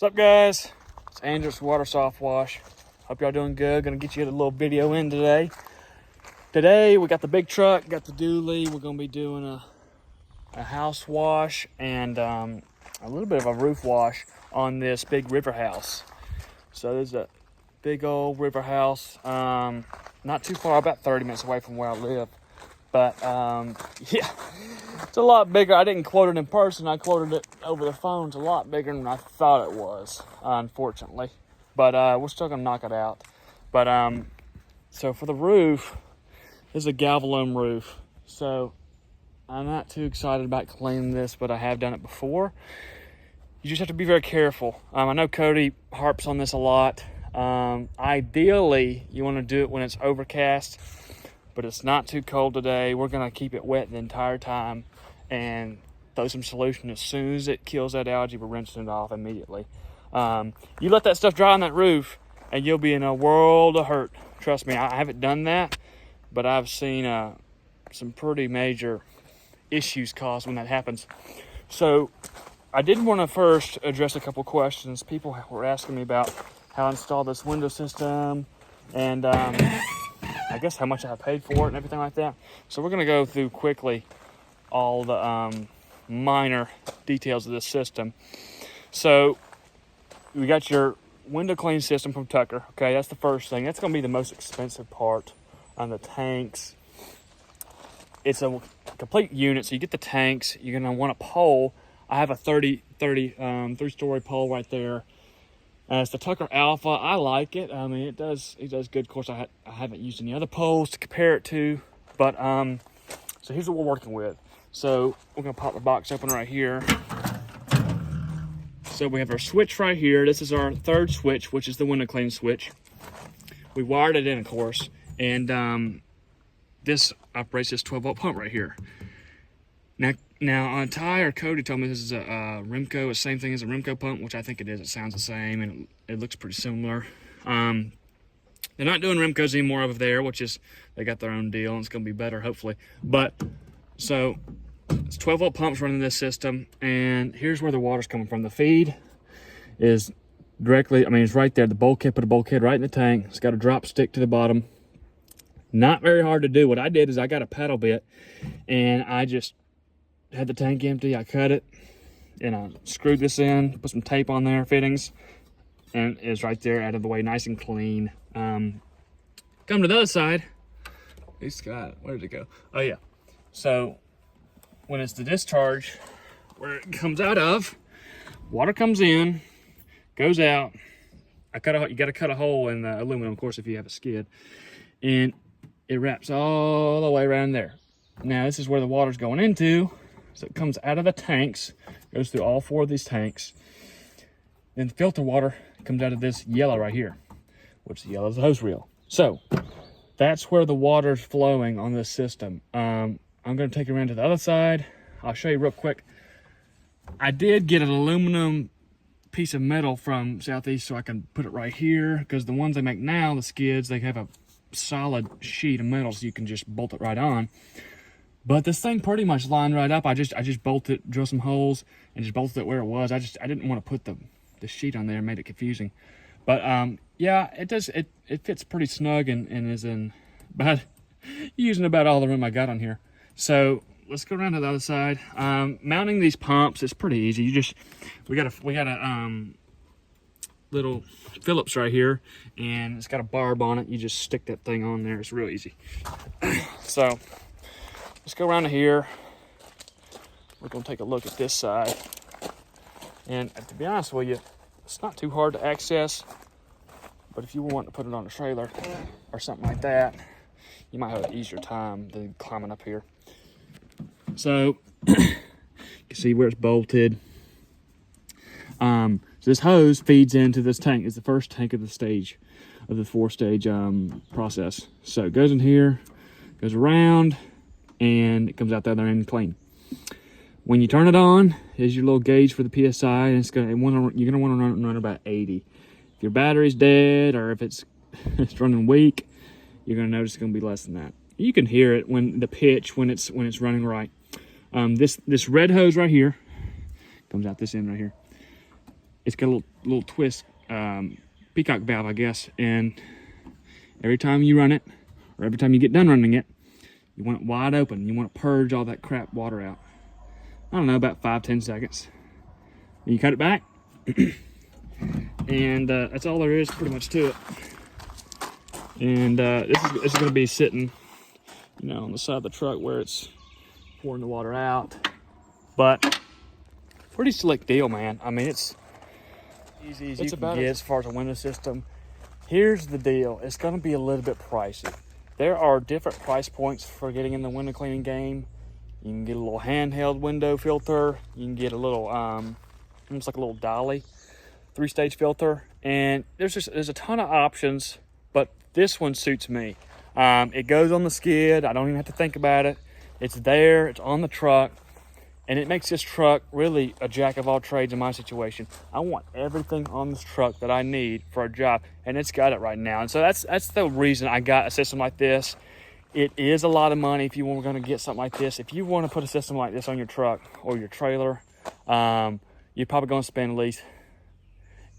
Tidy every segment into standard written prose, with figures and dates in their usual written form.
What's up, guys? It's Andrew's Water Soft Wash. Hope y'all doing good. Gonna get you a little video in today. Today we got the big truck, got the dually. We're gonna be doing a house wash and a little bit of a roof wash on this big river house. So there's a big old river house, not too far, about 30 minutes away from where I live. But yeah, it's a lot bigger. I didn't quote it in person. I quoted it over the phone. It's a lot bigger than I thought it was, unfortunately. But we're still gonna knock it out. But so for the roof, this is a galvalume roof. So I'm not too excited about cleaning this, but I have done it before. You just have to be very careful. I know Cody harps on this a lot. Ideally, you want to do it when it's overcast, but it's not too cold today. We're gonna keep it wet the entire time and throw some solution. As soon as it kills that algae, we're rinsing it off immediately. You let that stuff dry on that roof and you'll be in a world of hurt. Trust me, I haven't done that, but I've seen some pretty major issues caused when that happens. So I did want to first address a couple questions. People were asking me about how I installed this window system and I guess how much I paid for it and everything like that. So we're gonna go through quickly all the minor details of this system. So we got your window clean system from Tucker. Okay, that's the first thing. That's gonna be the most expensive part on the tanks. It's a complete unit, so you get the tanks. You're gonna want a pole. I have a 3-story pole right there. It's the Tucker Alpha. I like it. I mean, it does good. Of course, I haven't used any other poles to compare it to, but so here's what we're working with. So we're gonna pop the box open right here. So we have our switch right here. This is our third switch, which is the window clean switch. We wired it in, of course, and this operates this 12-volt pump right here. Now on Ty or Cody told me this is a Remco, the same thing as a Remco pump, which I think it is. It sounds the same and it looks pretty similar. They're not doing Remcos anymore over there, which is, they got their own deal and it's gonna be better, hopefully. But, so, it's 12-volt pumps running this system, and here's where the water's coming from. The feed is directly, it's right there, the bulkhead, put a bulkhead right in the tank. It's got a drop stick to the bottom. Not very hard to do. What I did is I got a paddle bit, and I just had the tank empty. I cut it, and I screwed this in, put some tape on there, fittings, and it's right there out of the way, nice and clean. Come to the other side. It's got, where did it go? Oh yeah. So when it's the discharge, where it comes out of, water comes in, goes out. You got to cut a hole in the aluminum, of course, if you have a skid, and it wraps all the way around there. Now this is where the water's going into. So it comes out of the tanks, goes through all 4 of these tanks. Then the filter water comes out of this yellow right here, which the yellow is the hose reel. So that's where the water's flowing on this system. I'm gonna take it around to the other side. I'll show you real quick. I did get an aluminum piece of metal from Southeast so I can put it right here, because the ones they make now, the skids, they have a solid sheet of metal so you can just bolt it right on. But this thing pretty much lined right up. I just bolted it, drilled some holes, and just bolted it where it was. I didn't want to put the sheet on there and made it confusing. But yeah, it fits pretty snug and is in using about all the room I got on here. So let's go around to the other side. Mounting these pumps is pretty easy. We got a little Phillips right here, and it's got a barb on it. You just stick that thing on there. It's real easy. So let's go around to here. We're gonna take a look at this side. And to be honest with you, it's not too hard to access, but if you want to put it on a trailer or something like that, you might have an easier time than climbing up here. So you can see where it's bolted. So this hose feeds into this tank. It's the first tank of the 4-stage process. So it goes in here, goes around, and it comes out the other end clean. When you turn it on, is your little gauge for the PSI, and you're gonna want to run about 80. If your battery's dead or if it's running weak, you're gonna notice it's gonna be less than that. You can hear it when it's running right. This red hose right here comes out this end right here. it's got a little twist, peacock valve, I guess. And every time you run it, or every time you get done running it, you want it wide open. You want to purge all that crap water out. I don't know, about 5-10 seconds. And you cut it back, and that's all there is pretty much to it. And this is going to be sitting, you know, on the side of the truck where it's pouring the water out. But pretty slick deal, man. I mean, it's easy as you can get as far as a window system. Here's the deal. It's going to be a little bit pricey. There are different price points for getting in the window cleaning game. You can get a little handheld window filter. You can get a little, almost like a little dolly, 3-stage filter. And there's a ton of options, but this one suits me. It goes on the skid. I don't even have to think about it. It's there, it's on the truck, and it makes this truck really a jack of all trades in my situation. I want everything on this truck that I need for a job, and it's got it right now. And so that's the reason I got a system like this. It is a lot of money if you were going to get something like this. If you want to put a system like this on your truck or your trailer, you're probably going to spend at least,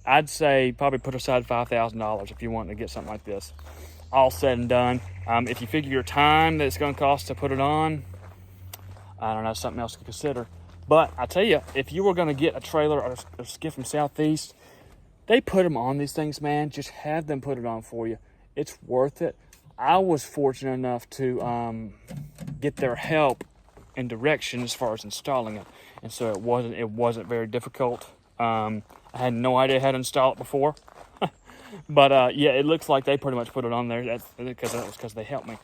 I'd say, probably put aside $5,000 if you want to get something like this. All said and done. If you figure your time that it's going to cost to put it on, I don't know, something else to consider. But I tell you, if you were going to get a trailer or a skid from Southeast, they put them on these things, man. Just have them put it on for you. It's worth it. I was fortunate enough to get their help and direction as far as installing it, and so it wasn't very difficult. I had no idea how to install it before, but yeah, it looks like they pretty much put it on there. That's because they helped me.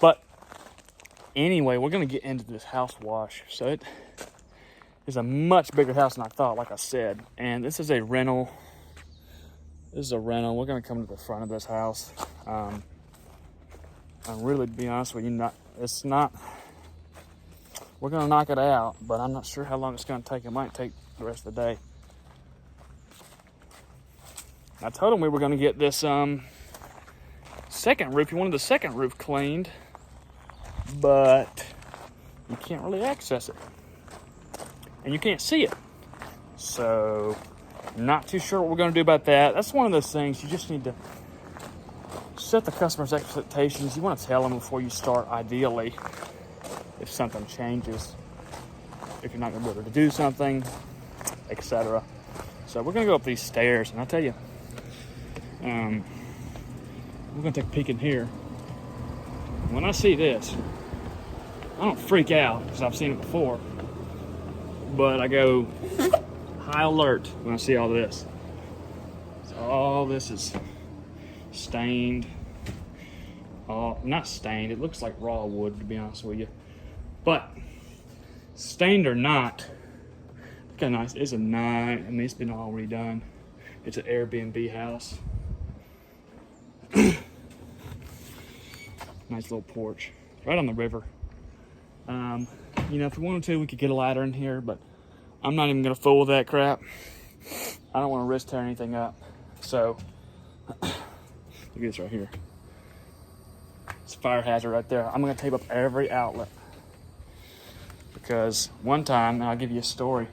But anyway, we're gonna get into this house wash. So it is a much bigger house than I thought, like I said, and this is a rental. This is a rental. We're gonna come to the front of this house. And really, to be honest with you, it's not. We're gonna knock it out, but I'm not sure how long it's gonna take. It might take the rest of the day. I told him we were gonna get this second roof. He wanted the second roof cleaned, but you can't really access it, and you can't see it. So, not too sure what we're gonna do about that. That's one of those things you just need to set the customer's expectations. You want to tell them before you start, ideally, if something changes, if you're not going to be able to do something, etc. So we're going to go up these stairs, and I'll tell you, we're going to take a peek in here. When I see this, I don't freak out because I've seen it before, but I go high alert when I see all this. So all this is stained. Not stained, it looks like raw wood, to be honest with you, but stained or not, look how nice. It's a nice, I mean, it's been all redone. It's an Airbnb house. Nice little porch right on the river. You know, if we wanted to, we could get a ladder in here, but I'm not even gonna fool with that crap. I don't want to risk tearing anything up. So look at this right here. It's a fire hazard right there. I'm gonna tape up every outlet, because one time, and I'll give you a story.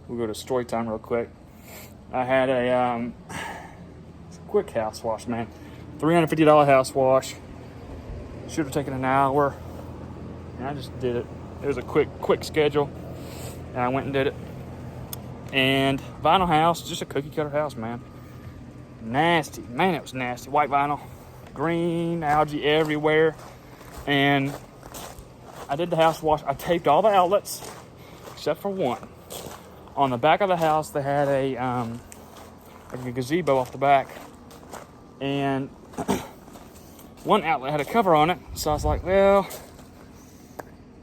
We'll go to story time real quick. I had a quick house wash, man. $350 house wash. Should have taken an hour, and I just did it. It was a quick schedule, and I went and did it. And vinyl house, just a cookie cutter house, man. Nasty, man, it was nasty. White vinyl, green, algae everywhere. And I did the house wash. I taped all the outlets except for one. On the back of the house, they had a gazebo off the back, and one outlet had a cover on it. So I was like, well,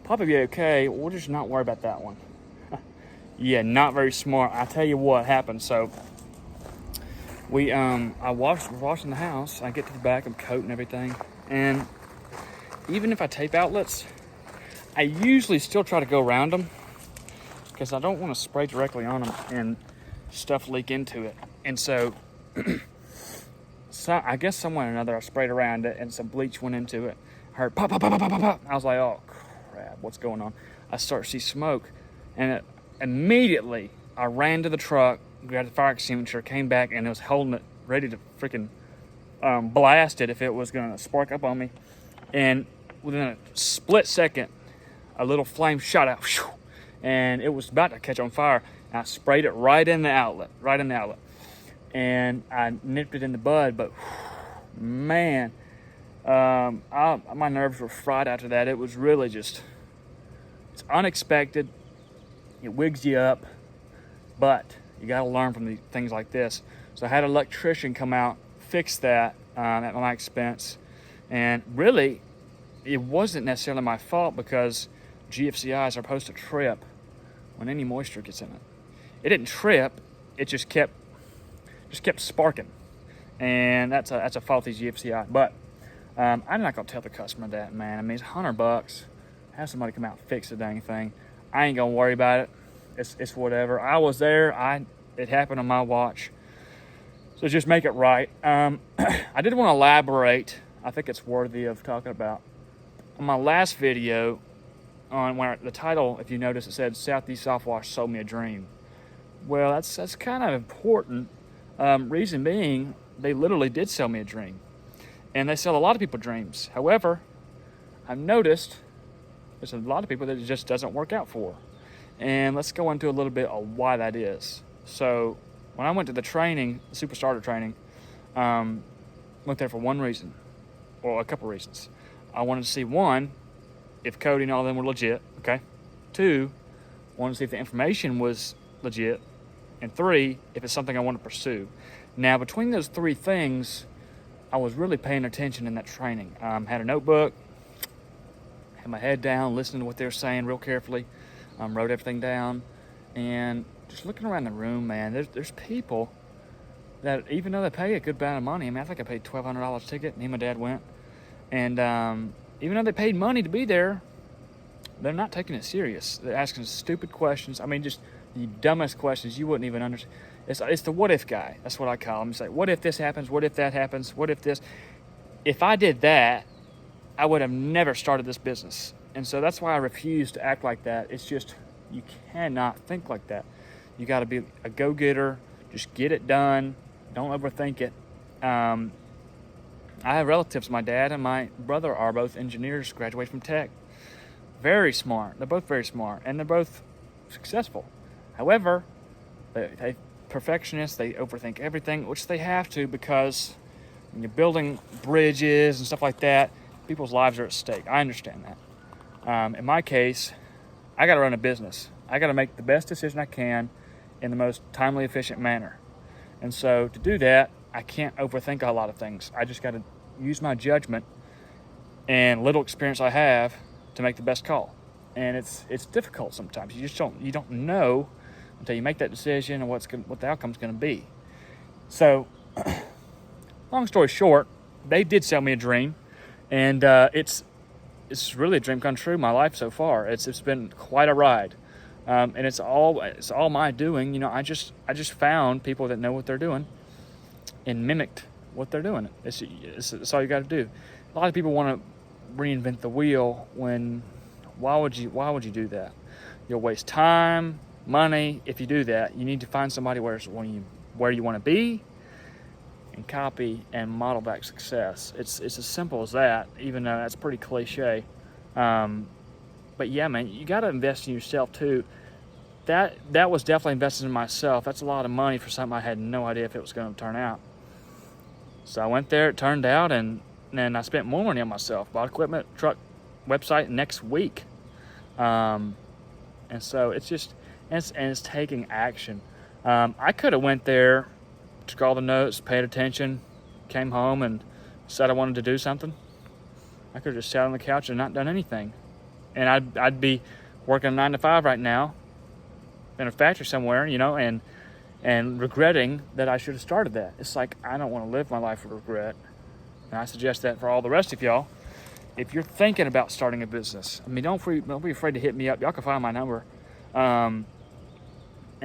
probably be okay. We'll just not worry about that one. Yeah, not very smart. I tell you what happened. So we're washing the house. I get to the back, I'm coating everything, and even if I tape outlets, I usually still try to go around them because I don't want to spray directly on them and stuff leak into it. And so, I guess somewhere or another I sprayed around it and some bleach went into it. I heard pop, pop, pop, pop, pop, pop. I was like, oh crap, what's going on? I start to see smoke, and immediately I ran to the truck, grabbed the fire extinguisher, came back, and it was holding it, ready to freaking blast it if it was going to spark up on me. And within a split second, a little flame shot out, and it was about to catch on fire. I sprayed it right in the outlet, and I nipped it in the bud. But man, my nerves were fried after that. It was really just, it's unexpected. It wigs you up, but you got to learn from things like this. So I had an electrician come out, fix that at my expense, and really, it wasn't necessarily my fault because GFCIs are supposed to trip when any moisture gets in it. It didn't trip; it just kept sparking, and that's a faulty GFCI. But I'm not gonna tell the customer that, man. I mean, it's $100. Have somebody come out and fix the dang thing. I ain't gonna worry about it. It's whatever. I was there. It happened on my watch. So just make it right. I did want to elaborate. I think it's worthy of talking about. On my last video, on where the title, if you notice, it said Southeast Soft Wash sold me a dream. Well, that's kind of important. Reason being, they literally did sell me a dream, and they sell a lot of people dreams. However, I've noticed there's a lot of people that it just doesn't work out for, and let's go into a little bit of why that is. So, when I went to the training, the Super Starter training, went there for one reason, or a couple reasons. I wanted to see, one, if Cody and all of them were legit, okay? Two, wanted to see if the information was legit. And three, if it's something I want to pursue. Now, between those three things, I was really paying attention in that training. Had a notebook, had my head down, listening to what they were saying real carefully, wrote everything down, and just looking around the room, man, there's people that, even though they pay a good amount of money, I mean, I think I paid $1,200 ticket, me and my dad went, and even though they paid money to be there, they're not taking it serious. They're asking stupid questions. I mean, just the dumbest questions you wouldn't even understand. It's the what if guy. That's what I call him. It's like, what if this happens? What if that happens? What if this? If I did that, I would have never started this business. And so that's why I refuse to act like that. It's just, you cannot think like that. You got to be a go-getter. Just get it done. Don't overthink it. I have relatives. My dad and my brother are both engineers, graduated from tech. Very smart. They're both very smart, and they're both successful. However, they perfectionists. They overthink everything, which they have to, because when you're building bridges and stuff like that, people's lives are at stake. I understand that. In my case, I got to run a business. I got to make the best decision I can in the most timely, efficient manner. And so to do that, I can't overthink a lot of things. I just got to use my judgment and little experience I have to make the best call. And it's difficult sometimes. You don't know until you make that decision and what the outcome's going to be. So, long story short, they did sell me a dream, and it's really a dream come true. My life so far, it's been quite a ride, and it's all my doing. You know, I just found people that know what they're doing, and mimicked what they're doing. It's all you got to do. A lot of people want to reinvent the wheel. Why would you do that? You'll waste time, money. If you do that, you need to find somebody where you want to be, and copy and model back success. It's as simple as that, even though that's pretty cliche. But yeah, man, you got to invest in yourself too. That was definitely invested in myself. That's a lot of money for something I had no idea if it was going to turn out. So I went there, it turned out, and then I spent more money on myself. Bought equipment, truck, website next week. And so it's taking action. I could have went there, took all the notes, paid attention, came home and said I wanted to do something. I could have just sat on the couch and not done anything. And I'd be working a 9 to 5 right now in a factory somewhere, you know, and regretting that I should have started that. It's like, I don't want to live my life with regret. And I suggest that for all the rest of y'all. If you're thinking about starting a business, I mean, don't be afraid to hit me up. Y'all can find my number. And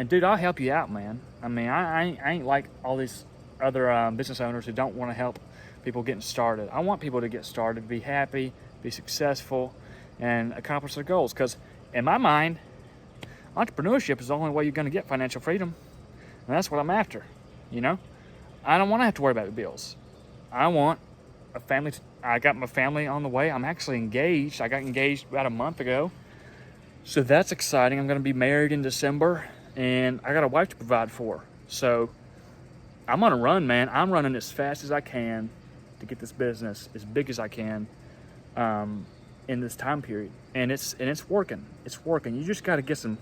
dude, I'll help you out, man. I mean, I ain't like all these other business owners who don't want to help people getting started. I want people to get started, be happy, be successful, and accomplish their goals. Because in my mind, entrepreneurship is the only way you're going to get financial freedom. And that's what I'm after, you know? I don't want to have to worry about the bills. I want a family. I got my family on the way. I'm actually engaged. I got engaged about a month ago. So that's exciting. I'm going to be married in December, and I got a wife to provide for. So I'm on a run, man. I'm running as fast as I can to get this business as big as I can in this time period. And it's working. It's working. You just got to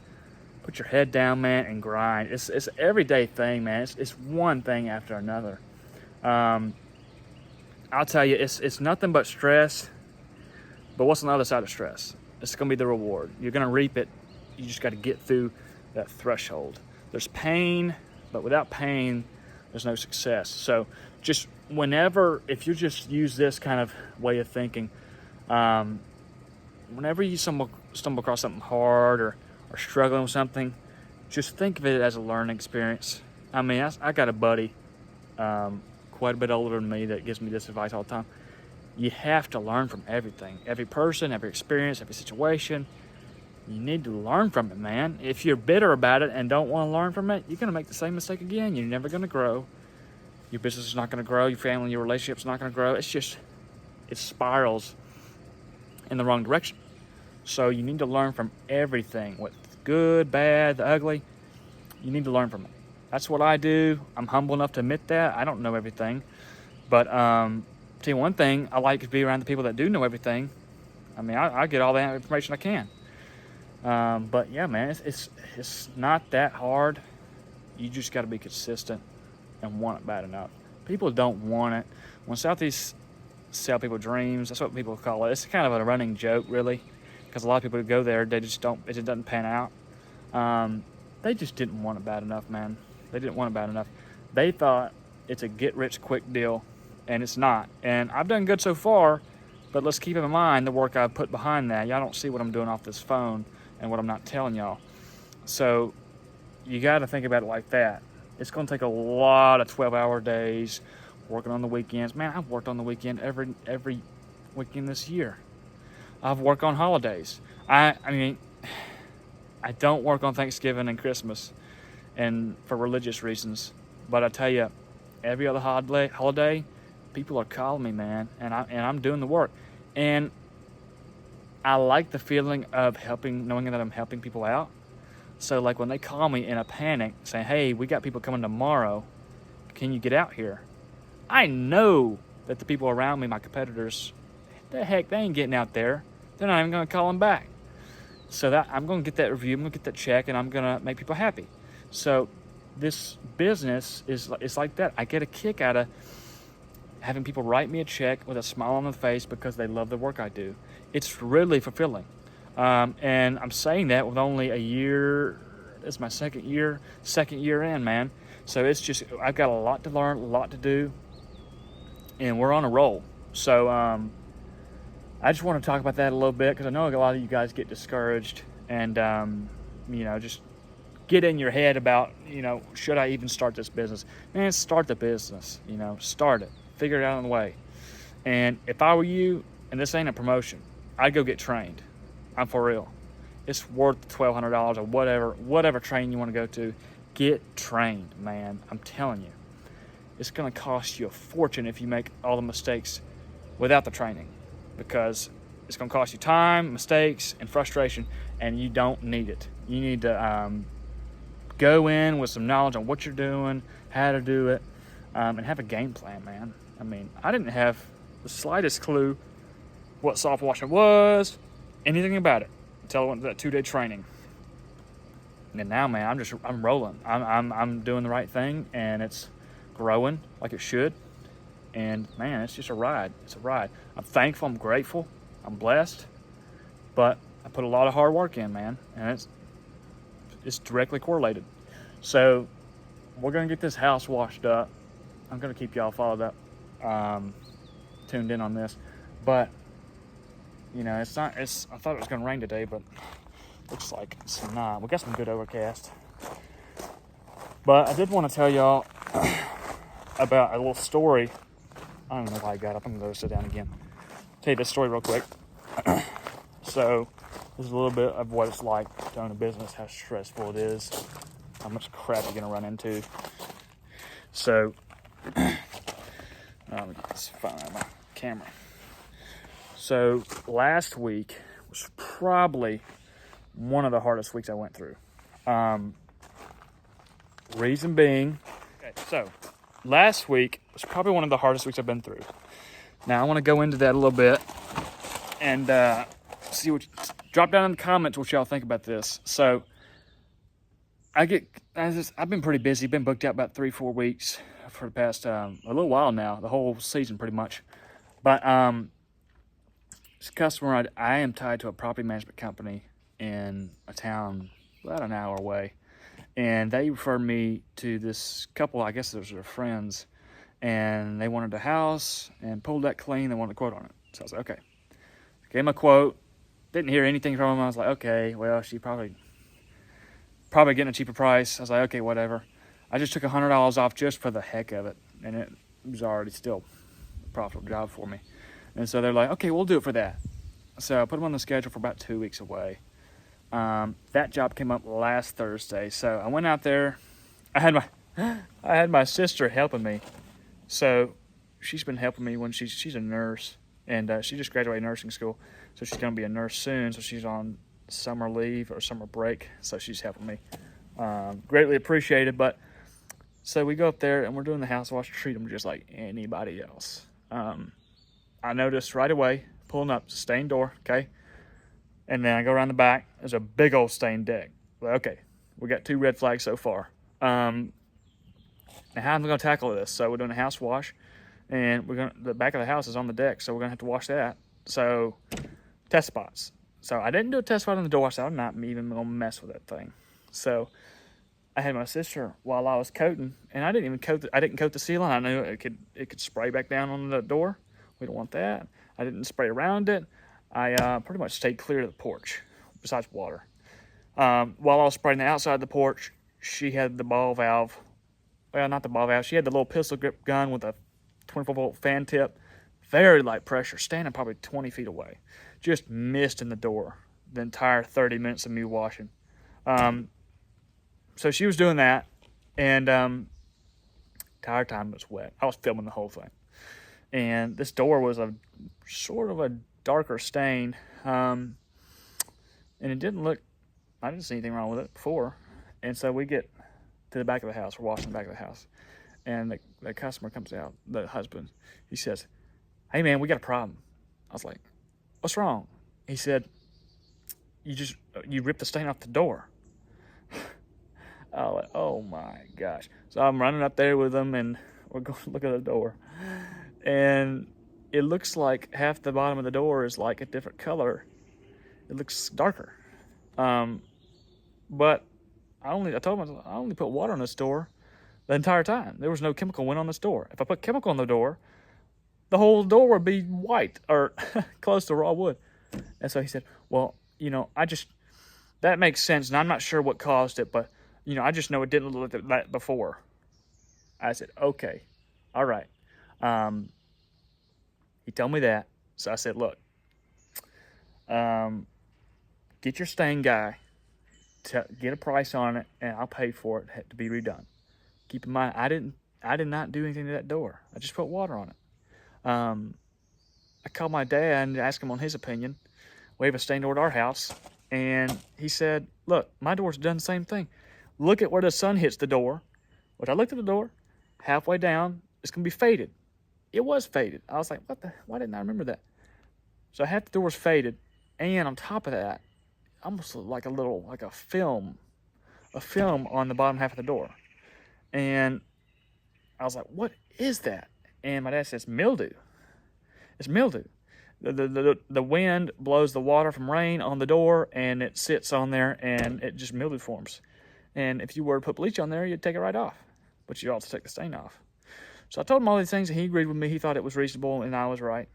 put your head down, man, and grind. It's an everyday thing, man. It's one thing after another. I'll tell you, it's nothing but stress. But what's on the other side of stress? It's going to be the reward. You're going to reap it. You just got to get through that threshold. There's pain, but without pain, there's no success. So just if you just use this kind of way of thinking, whenever you stumble across something hard or struggling with something, just think of it as a learning experience. I mean, I got a buddy quite a bit older than me that gives me this advice all the time. You have to learn from everything. Every person, every experience, every situation. You need to learn from it, man. If you're bitter about it and don't want to learn from it, you're going to make the same mistake again. You're never going to grow. Your business is not going to grow. Your family, your relationship's not going to grow. It spirals in the wrong direction. So you need to learn from everything, what's good, bad, the ugly. You need to learn from it. That's what I do. I'm humble enough to admit that. I don't know everything. But tell you one thing, I like to be around the people that do know everything. I mean, I get all that information I can. But yeah, man, it's not that hard. You just got to be consistent and want it bad enough. People don't want it. When Southeast sell people dreams, that's what people call it. It's kind of a running joke, really, because a lot of people who go there, it just doesn't pan out. They just didn't want it bad enough, man. They didn't want it bad enough. They thought it's a get-rich-quick deal, and it's not. And I've done good so far, but let's keep in mind the work I've put behind that. Y'all don't see what I'm doing off this phone and what I'm not telling y'all. So you got to think about it like that. It's going to take a lot of 12-hour days, working on the weekends. Man, I've worked on the weekend every weekend this year. I've worked on holidays. I mean, I don't work on Thanksgiving and Christmas and for religious reasons. But I tell you, every other holiday, people are calling me, man, and I'm doing the work. And I like the feeling of knowing that I'm helping people out. So like when they call me in a panic saying, hey, we got people coming tomorrow, can you get out here? I know that the people around me, my competitors, the heck, they ain't getting out there. They're not even going to call them back. So that I'm going to get that review, I'm going to get that check, and I'm going to make people happy. So this business is like that. I get a kick out of having people write me a check with a smile on their face because they love the work I do. It's really fulfilling. And I'm saying that with only a year. It's my second year in, man. So it's just, I've got a lot to learn, a lot to do, and we're on a roll. So I just want to talk about that a little bit because I know a lot of you guys get discouraged and, just get in your head about, should I even start this business? Man, start the business, start it. Figure it out on the way. And if I were you, and this ain't a promotion, I'd go get trained. I'm for real. It's worth $1,200 or whatever training you want to go to. Get trained, man. I'm telling you. It's going to cost you a fortune if you make all the mistakes without the training, because it's going to cost you time, mistakes, and frustration, and you don't need it. You need to go in with some knowledge on what you're doing, how to do it, and have a game plan, man. I mean, I didn't have the slightest clue what soft washing was, anything about it, until I went to that 2-day training. And now, man, I'm rolling. I'm doing the right thing, and it's growing like it should. And man, it's just a ride. It's a ride. I'm thankful. I'm grateful. I'm blessed. But I put a lot of hard work in, man, and it's directly correlated. So we're gonna get this house washed up. I'm gonna keep y'all followed up, tuned in on this. But it's not. I thought it was gonna rain today, but looks like it's not. We got some good overcast. But I did want to tell y'all about a little story. I don't know why I got up. I'm gonna go sit down again. Tell you this story real quick. So this is a little bit of what it's like to own a business, how stressful it is. how much crap you're gonna run into. So, let me get this phone out of my camera. So last week was probably one of the hardest weeks I went through. Reason being, okay, so last week was probably one of the hardest weeks I've been through. Now I want to go into that a little bit and see what. Drop down in the comments what y'all think about this. So I've been pretty busy. Been booked out about 3-4 weeks for the past a little while now. The whole season pretty much. But this customer, I am tied to a property management company in a town about an hour away, and they referred me to this couple. I guess those are friends, and they wanted a house and pool deck clean. They wanted a quote on it. So I was like, okay. Gave him a quote. Didn't hear anything from him. I was like, okay, well, she probably getting a cheaper price. I was like, okay, whatever. I just took $100 off just for the heck of it, and it was already still a profitable job for me. And so they're like, okay, we'll do it for that. So I put them on the schedule for about 2 weeks away. That job came up last Thursday. So I went out there. I had my sister helping me. So she's been helping me when she's a nurse, and she just graduated nursing school. So she's going to be a nurse soon. So she's on summer leave or summer break. So she's helping me. Greatly appreciated. But so we go up there and we're doing the house wash, treat them just like anybody else. I noticed right away, pulling up, stained door, okay? And then I go around the back, there's a big old stained deck. Well, okay, we got 2 red flags so far. Now how am I gonna tackle this? So we're doing a house wash, and the back of the house is on the deck, so we're gonna have to wash that. So, test spots. So I didn't do a test spot on the door, so I'm not even gonna mess with that thing. So I had my sister while I was coating, and I didn't coat the ceiling. I knew it could spray back down on the door. We don't want that. I didn't spray around it. I pretty much stayed clear of the porch, besides water. While I was spraying the outside of the porch, she had the ball valve. Well, not the ball valve. She had the little pistol grip gun with a 24-volt fan tip. Very light pressure, standing probably 20 feet away. Just missed in the door the entire 30 minutes of me washing. So she was doing that, and entire time it was wet. I was filming the whole thing. And this door was a sort of a darker stain, and it didn't look, I didn't see anything wrong with it before. And so we get to the back of the house, we're washing the back of the house, and the customer comes out, the husband, he says, hey man, we got a problem. I was like, what's wrong? He said, you ripped the stain off the door. I was like, oh my gosh. So I'm running up there with him, and we're going to look at the door, and it looks like half the bottom of the door is like a different color. It looks darker. But I told him I only put water on this door the entire time. There was no chemical went on this door. If I put chemical on the door, the whole door would be white or close to raw wood. And so he said, well, that makes sense. And I'm not sure what caused it, but I just know it didn't look like that before. I said, okay, all right. He told me that. So I said, look, get your stain guy, get a price on it, and I'll pay for it to be redone. Keep in mind, I did not do anything to that door. I just put water on it. I called my dad and asked him on his opinion. We have a stained door at our house, and he said, look, my door's done the same thing. Look at where the sun hits the door. Which I looked at the door, halfway down, it's going to be faded. It was faded. I was like, why didn't I remember that? So half the door was faded, and on top of that, almost like a film on the bottom half of the door. And I was like, what is that? And my dad says, mildew. It's mildew. The wind blows the water from rain on the door, and it sits on there, and it just mildew forms. And if you were to put bleach on there, you'd take it right off. But you also take the stain off. So I told him all these things, and he agreed with me. He thought it was reasonable, and I was right.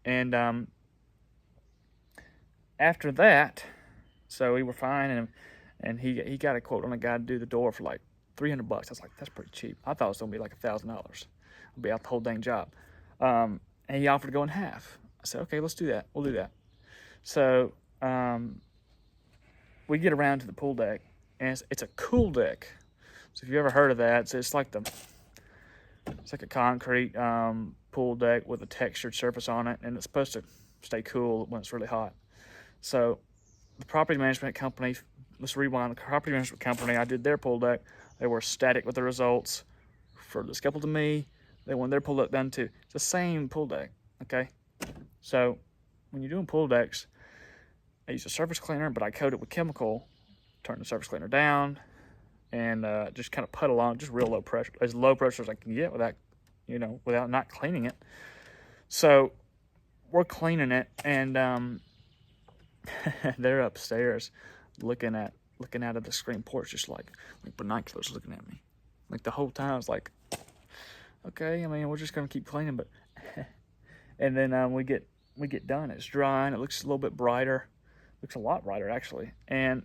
And after that, so we were fine, and he got a quote on a guy to do the door for like $300. I was like, that's pretty cheap. I thought it was going to be like $1,000. I'll be out the whole dang job. And he offered to go in half. I said, okay, let's do that. We'll do that. So we get around to the pool deck, and it's a cool deck. So if you ever heard of that, it's like a concrete pool deck with a textured surface on it, and it's supposed to stay cool when it's really hot. So the property management company, let's rewind. The property management company, I did their pool deck. They were ecstatic with the results. For this couple to me, they wanted their pool deck done too. It's the same pool deck, okay? So when you're doing pool decks, I use a surface cleaner, but I coat it with chemical, turn the surface cleaner down, and just kind of put along, just real low pressure, as low pressure as I can get without not cleaning it. So we're cleaning it, and they're upstairs looking out of the screen porch, just like binoculars looking at me. Like the whole time I was like, okay, I mean, we're just gonna keep cleaning, but and then we get done. It's dry and it looks a little bit brighter. Looks a lot brighter actually. And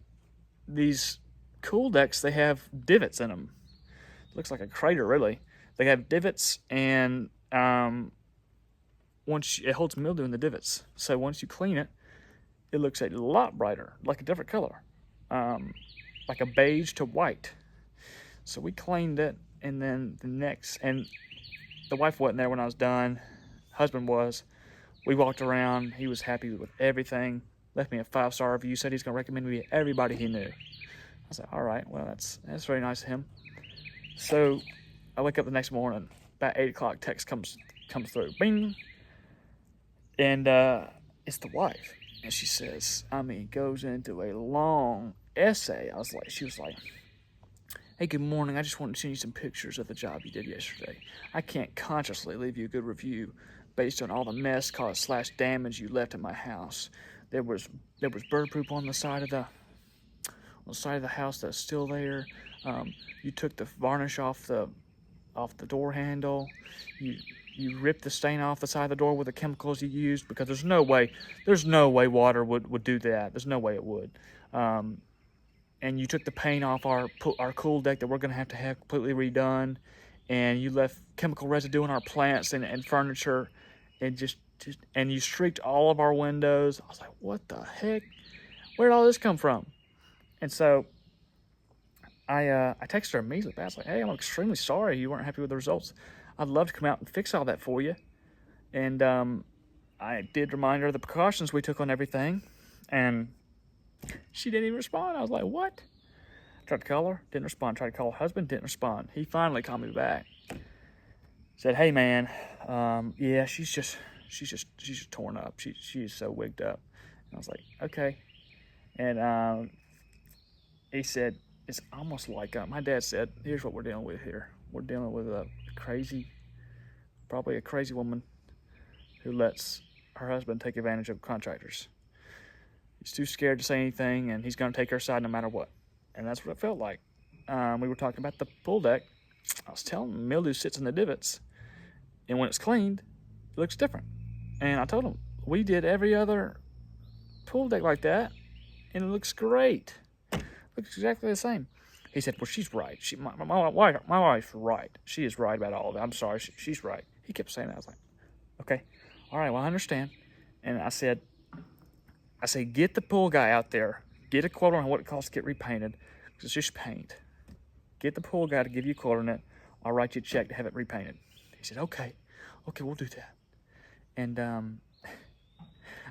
these cool decks, they have divots in them. It looks like a crater really. They have divots, and it holds mildew in the divots. So once you clean it, it looks a lot brighter, like a different color, like a beige to white. So we cleaned it, and then and the wife wasn't there when I was done. Husband was. We walked around. He was happy with everything. Left me a 5-star review. Said he's gonna recommend me to everybody he knew. I was like, all right, well that's very nice of him. So I wake up the next morning. About 8 o'clock, text comes through. Bing. And it's the wife. And she says, goes into a long essay. She was like, hey, good morning. I just wanted to send you some pictures of the job you did yesterday. I can't consciously leave you a good review based on all the mess caused / damage you left in my house. There was bird poop on the side of the house that's still there. You took the varnish off the door handle. You ripped the stain off the side of the door with the chemicals you used, because there's no way water would do that. There's no way it would. And you took the paint off our cool deck that we're going to have completely redone, and you left chemical residue in our plants and furniture, and and you streaked all of our windows. I was like, what the heck? Where did all this come from? And so I texted her immediately back. I was like, hey, I'm extremely sorry you weren't happy with the results. I'd love to come out and fix all that for you. And I did remind her of the precautions we took on everything, and she didn't even respond. I was like, what? Tried to call her, didn't respond. Tried to call her husband, didn't respond. He finally called me back. Said, hey man, yeah, she's just torn up. She is so wigged up. And I was like, okay. And he said, it's almost like my dad said, here's what we're dealing with here. We're dealing with probably a crazy woman who lets her husband take advantage of contractors. He's too scared to say anything, and he's going to take her side no matter what. And that's what it felt like. We were talking about the pool deck. I was telling him mildew sits in the divots, and when it's cleaned, it looks different. And I told him, we did every other pool deck like that, and it looks great. It looks exactly the same. He said, well, she's right. My wife's right. She is right about all of it. I'm sorry, she's right. He kept saying that. I was like, okay, all right, well, I understand. And I said, get the pool guy out there. Get a quote on what it costs to get repainted, because it's just paint. Get the pool guy to give you a quote on it. I'll write you a check to have it repainted. He said, okay, we'll do that. And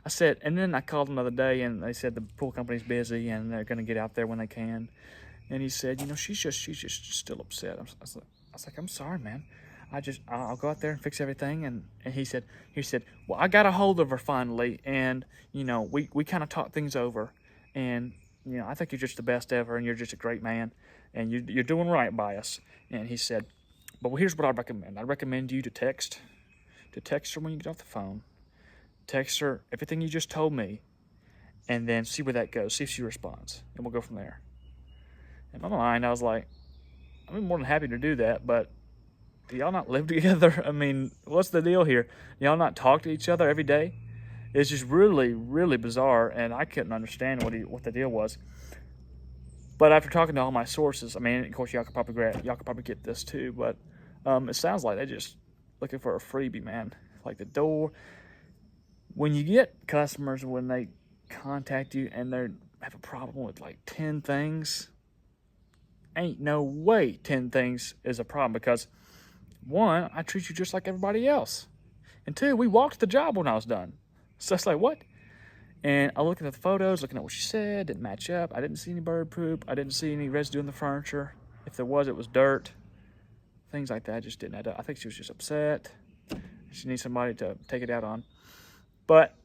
I said, and then I called them the other day, and they said the pool company's busy, and they're going to get out there when they can. And he said, she's just still upset. I was like, I'm sorry, man. I'll go out there and fix everything. And he said, well, I got a hold of her finally, and we kind of talked things over, and I think you're just the best ever, and you're just a great man, and you're doing right by us. And he said, but here's what I'd recommend. I'd recommend you to text her when you get off the phone. Text her everything you just told me, and then see where that goes. See if she responds, and we'll go from there. In my mind, I was like, I'm more than happy to do that, but do y'all not live together? I mean, what's the deal here? Y'all not talk to each other every day? It's just really, really bizarre, and I couldn't understand what the deal was. But after talking to all my sources, I mean, of course, y'all could probably get this too, but it sounds like they're just looking for a freebie, man. Like the door. When you get customers, when they contact you and they have a problem with like 10 things, ain't no way 10 things is a problem, because one, I treat you just like everybody else. And two, we walked the job when I was done. So it's like, what? And I looked at the photos, looking at what she said, didn't match up. I didn't see any bird poop. I didn't see any residue in the furniture. If there was, it was dirt. Things like that just didn't add up. I think she was just upset. She needs somebody to take it out on. But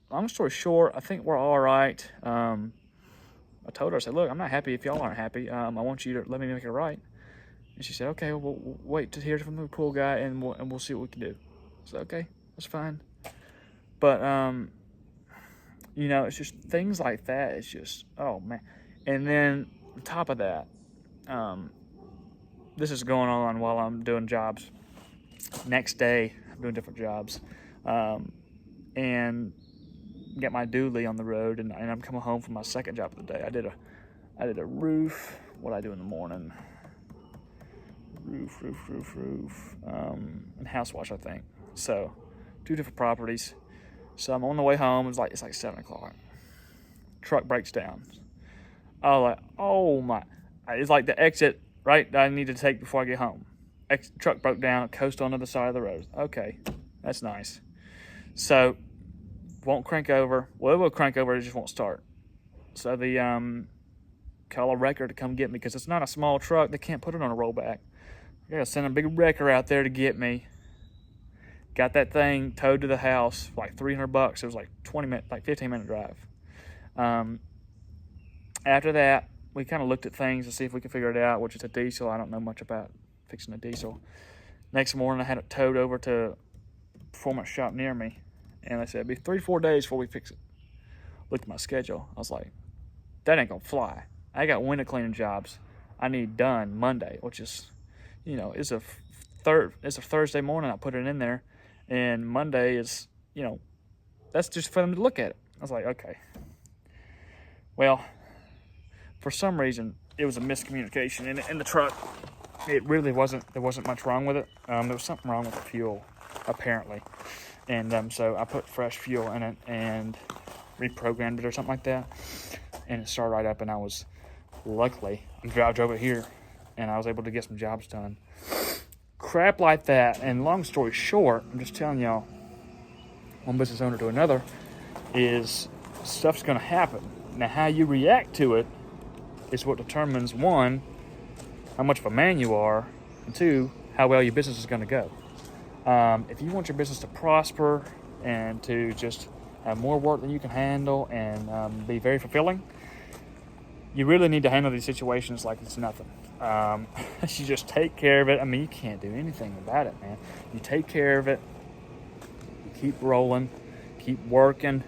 long story short, I think we're all right. I told her, I said, look, I'm not happy if y'all aren't happy. I want you to let me make it right. And she said, okay, we'll wait to hear from the pool guy, and we'll see what we can do. I said, okay, that's fine. But, you know, it's just things like that. It's just, oh, man. And then on top of that, this is going on while I'm doing jobs. Next day, I'm doing different jobs. And get my dually on the road, and I'm coming home from my second job of the day. I did a roof. What did I do in the morning? Roof, and house wash, I think. So, 2 different properties. So I'm on the way home. It's like 7 o'clock. Truck breaks down. I was like, oh my! It's like the exit right that I need to take before I get home. Truck broke down. Coast onto the side of the road. Okay, that's nice. So won't crank over. Well, it will crank over. It just won't start. So the call a wrecker to come get me, because it's not a small truck. They can't put it on a rollback. I gotta send a big wrecker out there to get me. Got that thing towed to the house, like $300. It was like 15-minute drive. After that, we kind of looked at things to see if we could figure it out, which is a diesel. I don't know much about fixing a diesel. Next morning, I had it towed over to a performance shop near me, and they said it'd be 3-4 days before we fix it. Looked at my schedule. I was like, that ain't gonna fly. I got window cleaning jobs I need done Monday, which is, you know, it's a Thursday morning. I put it in there, and Monday is, you know, that's just for them to look at it. I was like, okay. Well, for some reason, it was a miscommunication in the truck. It really wasn't. There wasn't much wrong with it. There was something wrong with the fuel, apparently, and so I put fresh fuel in it and reprogrammed it or something like that, and it started right up. And I was, luckily, I drove it here, and I was able to get some jobs done. Crap like that. And long story short, I'm just telling y'all, one business owner to another, is stuff's going to happen. Now, how you react to it is what determines, one, how much of a man you are, and two, how well your business is going to go. If you want your business to prosper and to just have more work than you can handle and be very fulfilling, you really need to handle these situations like it's nothing. You just take care of it. I mean, you can't do anything about it, man. You take care of it, you keep rolling, keep working,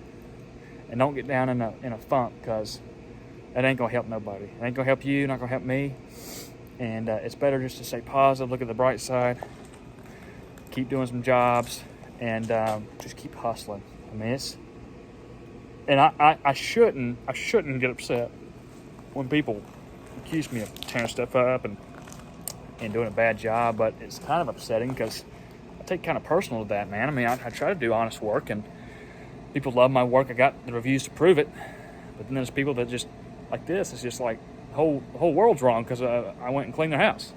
and don't get down in a funk, because that ain't gonna help nobody. It ain't gonna help you, not gonna help me. And it's better just to stay positive, look at the bright side, keep doing some jobs, and just keep hustling. I mean, and I shouldn't get upset when people accuse me of tearing stuff up and doing a bad job, but it's kind of upsetting because I take kind of personal to that, man. I mean, I try to do honest work, and people love my work. I got the reviews to prove it, but then there's people that just, like this, it's just like the whole world's wrong because I went and cleaned their house,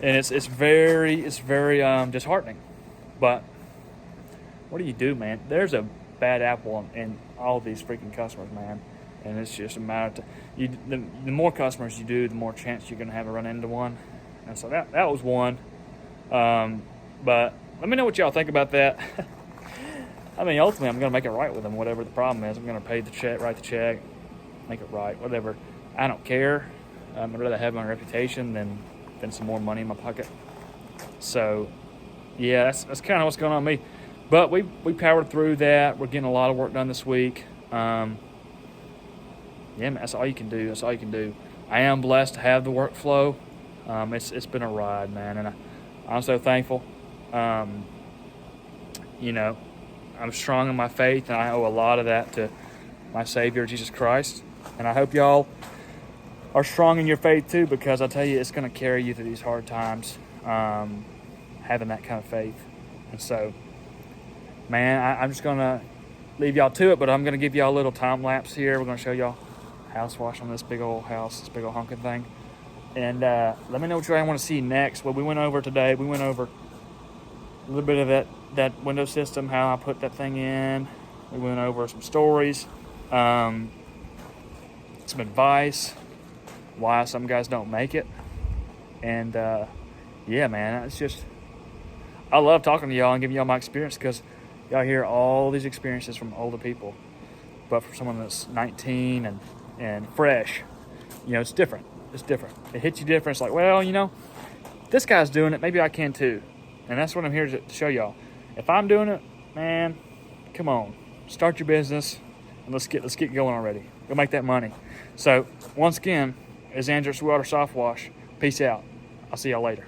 and it's very disheartening. But what do you do, man? There's a bad apple in all these freaking customers, man. And it's just a matter of the more customers you do, the more chance you're going to have to run into one. And so that was one. But let me know what y'all think about that. I mean, ultimately, I'm going to make it right with them, whatever the problem is. I'm going to pay the check, write the check, make it right, whatever. I don't care. I'd rather have my reputation than some more money in my pocket. So, yeah, that's kind of what's going on with me. But we powered through that. We're getting a lot of work done this week. Yeah, man, that's all you can do. That's all you can do. I am blessed to have the workflow. It's been a ride, man, and I'm so thankful. You know, I'm strong in my faith, and I owe a lot of that to my Savior, Jesus Christ. And I hope y'all are strong in your faith too, because I tell you, it's going to carry you through these hard times, having that kind of faith. And so, man, I'm just going to leave y'all to it, but I'm going to give y'all a little time lapse here. We're going to show y'all house wash on this big old house, this big old honking thing. And let me know what you want to see next. What we went over today, we went over a little bit of that window system, how I put that thing in. We went over some stories, some advice, why some guys don't make it. And yeah, man, it's just, I love talking to y'all and giving y'all my experience, because y'all hear all these experiences from older people. But for someone that's 19 and fresh, it's different. It's different. It hits you different. It's like, well, this guy's doing it. Maybe I can too. And that's what I'm here to show y'all. If I'm doing it, man, come on. Start your business and let's get going already. Go make that money. So once again, it's Andrew Sweetwater Soft Wash. Peace out. I'll see y'all later.